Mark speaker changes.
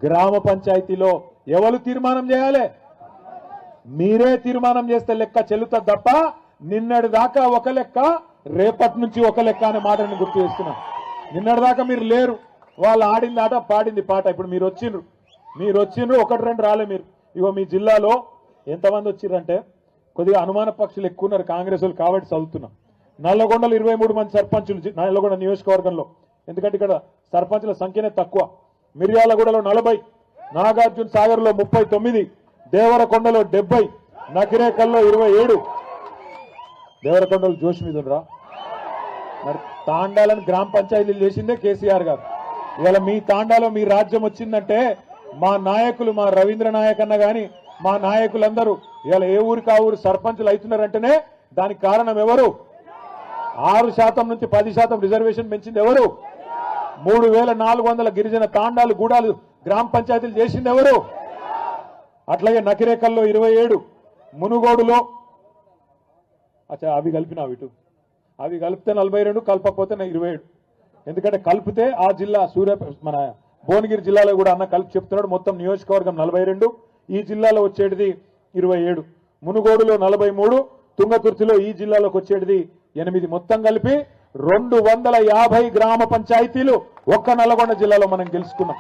Speaker 1: గ్రామ పంచాయతీలో ఎవరు తీర్మానం చేయాలి? మీరే తీర్మానం చేస్తే లెక్క చెల్లుతుంది తప్ప నిన్నటి దాకా ఒక లెక్క, రేపటి నుంచి ఒక లెక్క అనే మాటని గుర్తు చేస్తున్నాం. నిన్నటి దాకా మీరు లేరు, వాళ్ళు ఆడింది ఆట, పాడింది పాట. ఇప్పుడు మీరు వచ్చిండ్రు, ఒకటి రెండు రాలే. మీరు ఇగో మీ జిల్లాలో ఎంతమంది వచ్చిర్రంటే కొద్దిగా అనుమాన పక్షులు ఎక్కువ ఉన్నారు కాంగ్రెస్ వాళ్ళు కాబట్టి చదువుతున్నాం. నల్లగొండలో 23 మంది సర్పంచులు నల్లగొండ నియోజకవర్గంలో, ఎందుకంటే ఇక్కడ సర్పంచుల సంఖ్యనే తక్కువ. మిర్యాలగూడలో 40, నాగార్జున సాగర్లో 39, దేవరకొండలో 70, నకిరేకల్లో 27. దేవరకొండలో జోష్ మీద ఉండరా? మరి తాండాలను గ్రామ పంచాయతీలు చేసిందే కేసీఆర్ గారు. ఇవాళ మీ తాండాలో మీ రాజ్యం వచ్చిందంటే మా నాయకులు, మా రవీంద్ర నాయక్ అన్న గాని మా నాయకులందరూ ఇవాళ ఏ ఊరికి ఆ ఊరు సర్పంచులు అవుతున్నారంటేనే దానికి కారణం ఎవరు? 6% నుంచి 10% రిజర్వేషన్ పెంచింది ఎవరు? 3400 గిరిజన తాండాలు, గూడాలు గ్రామ పంచాయతీలు చేసింది ఎవరు? అట్లాగే నకిరేకల్లో 27, మునుగోడులో అవి కలిపినా అవి కలిపితే 42, కలపకపోతే 27. ఎందుకంటే కలిపితే ఆ జిల్లా మన భువనగిరి జిల్లాలో కూడా అన్న కలిపి చెప్తున్నాడు. మొత్తం నియోజకవర్గం 42, ఈ జిల్లాలో వచ్చేటిది 27. మునుగోడులో 43, తుంగతుర్తిలో ఈ జిల్లాలోకి వచ్చేటిది 8. మొత్తం కలిపి 250 గ్రామ పంచాయతీలు ఒక్క నల్లగొండ జిల్లాలో మనం గెలుచుకున్నాం.